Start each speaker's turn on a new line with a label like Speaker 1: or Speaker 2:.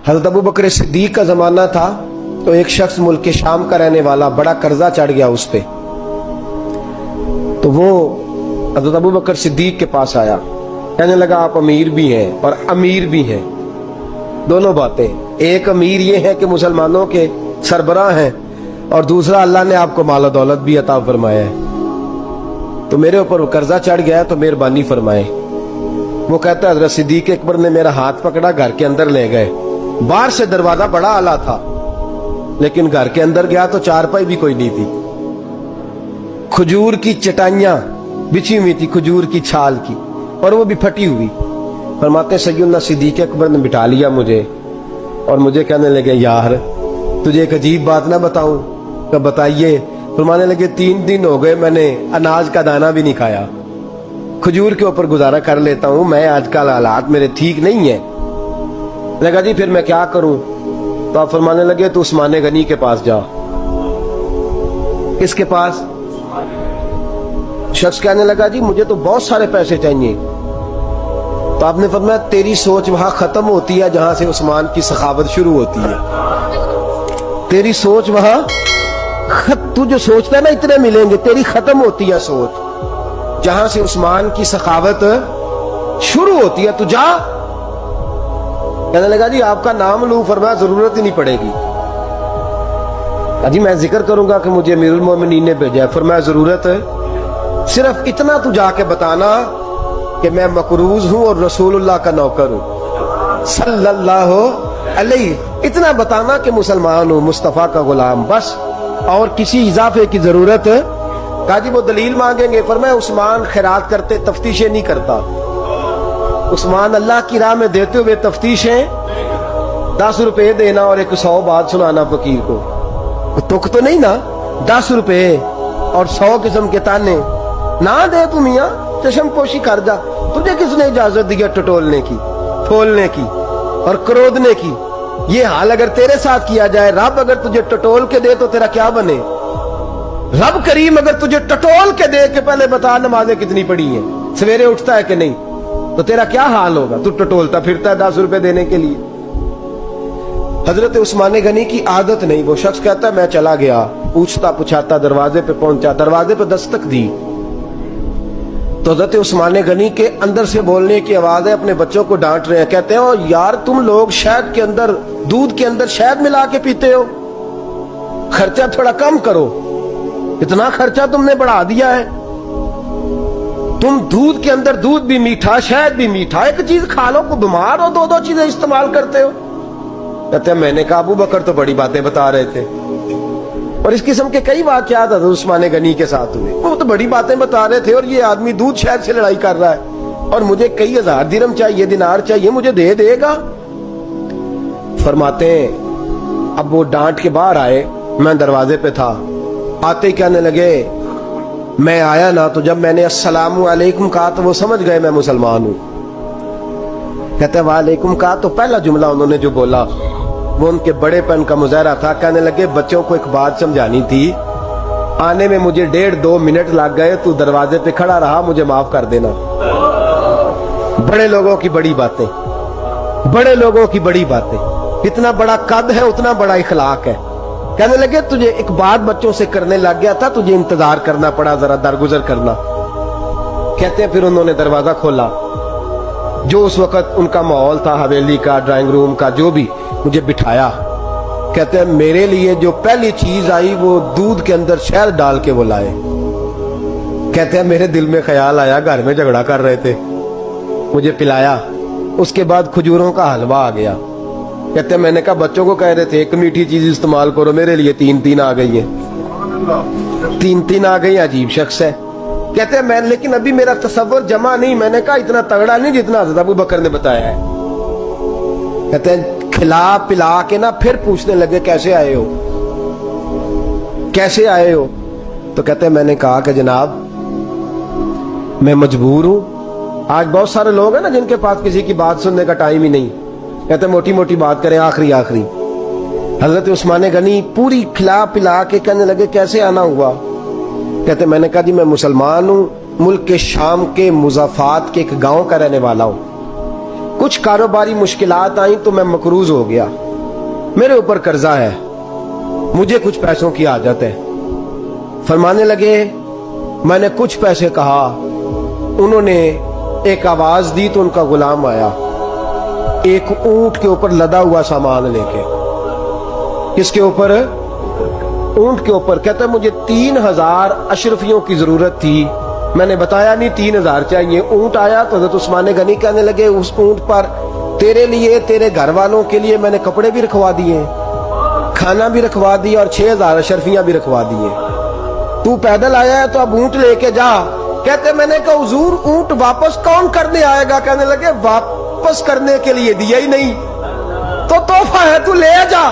Speaker 1: हज़रत अबू बकर सिद्दीक का ज़माना था तो एक शख्स मुल्क के शाम का रहने वाला, बड़ा कर्जा चढ़ गया उस पे, तो वो हज़रत अबू बकर सिद्दीक के पास आया, कहने लगा आप अमीर भी हैं और अमीर भी हैं, दोनों बातें। एक अमीर ये है कि मुसलमानों के सरबराह हैं, और दूसरा अल्लाह ने आपको माल दौलत भी अता फरमाया है, तो मेरे ऊपर कर्जा चढ़ गया है तो मेहरबानी फरमाए। वो कहता है हज़रत सिद्दीक अकबर ने मेरा हाथ पकड़ा, घर के अंदर ले गए। बाहर से दरवाजा बड़ा आला था, लेकिन घर के अंदर गया तो चारपाई भी कोई नहीं थी, खजूर की चटाइयां बिछी हुई थी, खजूर की छाल की, और वो भी फटी हुई। फरमाते सैयदना सिद्दीक अकबर ने बिठा लिया मुझे, और मुझे कहने लगे यार तुझे एक अजीब बात ना बताऊं? तो बताइए। फरमाने लगे 3 दिन हो गए मैंने अनाज का दाना भी नहीं खाया, खजूर के ऊपर गुजारा कर लेता हूं मैं, आजकल हालात मेरे ठीक नहीं है। लगा जी फिर मैं क्या करूं? तो आप फरमाने लगे तो उस्मान गनी के पास जा। किसके पास? शख्स कहने लगा जी मुझे तो बहुत सारे पैसे चाहिए। तो आपने फरमाया तेरी सोच वहां खत्म होती है जहां से उस्मान की सखावत शुरू होती है। तेरी सोच वहां तू जो सोचता है ना इतने मिलेंगे, तेरी खत्म होती है सोच जहां से उस्मान की सखावत शुरू होती है। तू जा। कहने लगा जी आपका नाम लूं? फरमाया जरूरत ही नहीं पड़ेगी। अजी मैं जिक्र करूंगा कि मुझे अमीरुल मोमिनीन ने भेजा है। फरमाया जरूरत है, सिर्फ इतना तू जाके बताना कि मैं मकरूज हूं और रसूलुल्लाह का नौकर हूं सल्लल्लाहु अलैहि, इतना बताना कि मुसलमान हूं, मुस्तफा का गुलाम, बस, और किसी इजाफे की जरूरत है। कहा जी वो दलील मांगेंगे। फरमाया उस्मान खैरात करते तफ्तीशें नहीं करता, उस्मान अल्लाह की राह में देते हुए तफ्तीशें 10 रुपए देना और 100 बात सुनाना फकीर को, तुक तो नहीं ना? 10 रुपए और 100 किस्म के ताने ना दे तू मियां, चश्म पोशी कर जा। तुझे किसने इजाजत दी है टटोलने की, फोलने की और क्रोधने की? ये हाल अगर तेरे साथ किया जाए, रब अगर तुझे टटोल के दे तो तेरा क्या बने? रब करीम अगर तुझे टटोल के दे के पहले बता नमाजें कितनी पड़ी हैं, सवेरे उठता है कि नहीं, तो तेरा क्या हाल होगा? तू टटोलता फिरता है 10 रुपए देने के लिए। हजरत उस्मान गनी की आदत नहीं। वो शख्स कहता है मैं चला गया, पूछता पुछाता दरवाजे पे पहुंचा, दरवाजे पे दस्तक दी तो हजरत उस्मान गनी के अंदर से बोलने की आवाज है, अपने बच्चों को डांट रहे हैं। कहते हैं ओ यार तुम लोग शहद के अंदर, दूध के अंदर शहद मिला के पीते हो, खर्चा थोड़ा कम करो, इतना खर्चा तुमने बढ़ा दिया है। तुम दूध के अंदर दूध भी मीठा, शहद भी मीठा, एक चीज खा लो, को बीमार हो, 2-2 चीजें इस्तेमाल करते हो। कहते हैं मैंने कहा अबू बकर तो बड़ी बातें बता रहे थे, और इस किस्म के कई वाकयात उस्मान गनी के साथ हुए। वो तो बड़ी बातें बता रहे थे और ये आदमी दूध शहद से लड़ाई कर रहा है, और मुझे कई 1000 दिरहम चाहिए, दिनार चाहिए, मुझे दे देगा? फरमाते हैं अब वो डांट के बाहर आए, मैं दरवाजे पे था, आते ही कहने लगे मैं आया ना तो जब मैंने अस्सलामु अलैकुम कहा तो वो समझ गए मैं मुसलमान हूं। कहते वालेकुम कहा तो पहला जुमला उन्होंने जो बोला वो उनके बड़ेपन का मुजाहरा था। कहने लगे बच्चों को एक बात समझानी थी, आने में मुझे 1.5-2 मिनट लग गए, तू दरवाजे पे खड़ा रहा, मुझे माफ कर देना। बड़े लोगों की बड़ी बातें, बड़े लोगों की बड़ी बातें, इतना बड़ा कद है उतना बड़ा इखलाक है। कहने लगे तुझे एक बात बच्चों से करने लग गया था, तुझे इंतजार करना पड़ा, जरा दरगुजर करना। कहते हैं फिर उन्होंने दरवाजा खोला, जो उस वक्त उनका माहौल था हवेली का, ड्राइंग रूम का, जो भी, मुझे बिठाया। कहते हैं मेरे लिए जो पहली चीज आई वो दूध के अंदर शहद डाल के वो लाए। कहते हैं मेरे दिल में ख्याल आया घर में झगड़ा कर रहे थे, मुझे पिलाया, उसके बाद खजूरों का हलवा आ गया। कहते हैं मैंने कहा बच्चों को कह रहे थे एक मीठी चीज इस्तेमाल करो, मेरे लिए 3-3 आ गई है, 3-3 आ गई, अजीब शख्स है। कहते हैं मैं, लेकिन अभी मेरा तसव्वुर जमा नहीं। मैंने कहा इतना तगड़ा नहीं जितना हज़रत अबू बकर ने बताया है। कहते हैं खिला पिला के ना फिर पूछने लगे कैसे आए हो, कैसे आए हो? तो कहते हैं मैंने कहा कि जनाब मैं मजबूर हूं। आज बहुत सारे लोग हैं ना जिनके पास किसी की बात सुनने का टाइम ही नहीं, कहते मोटी मोटी बात करें, आखिरी आखिरी। हजरत उस्मान गनी पूरी खिला पिला के कहने लगे कैसे आना हुआ? कहते मैंने कहा जी मैं मुसलमान हूं, मुल्क के शाम के मुज़ाफात के एक गांव का रहने वाला हूं। کچھ کاروباری مشکلات آئیں تو میں مقروض ہو گیا، میرے اوپر قرضہ ہے، مجھے کچھ پیسوں کی حاجت ہے۔ فرمانے لگے میں نے کچھ پیسے کہا، انہوں نے ایک آواز دی تو ان کا غلام آیا ایک اونٹ کے اوپر لدا ہوا سامان لے کے۔ کس کے اوپر؟ اونٹ کے اوپر۔ کہتا ہے مجھے 3000 اشرفیوں کی ضرورت تھی، میں نے بتایا نہیں 3000 چاہیے۔ اونٹ آیا تو حضرت عثمان غنی کہنے لگے اس اونٹ پر تیرے لیے، تیرے گھر والوں کے لیے میں نے کپڑے بھی رکھوا دیے، کھانا بھی رکھوا دیا اور 6000 اشرفیاں بھی رکھوا دیے، تو پیدل آیا ہے تو اب اونٹ لے کے جا۔ کہتے میں نے کہا حضور اونٹ واپس کون کرنے آئے گا؟ کہنے لگے واپس کرنے کے لیے دیا ہی نہیں تو تحفہ ہے، تو لے جا۔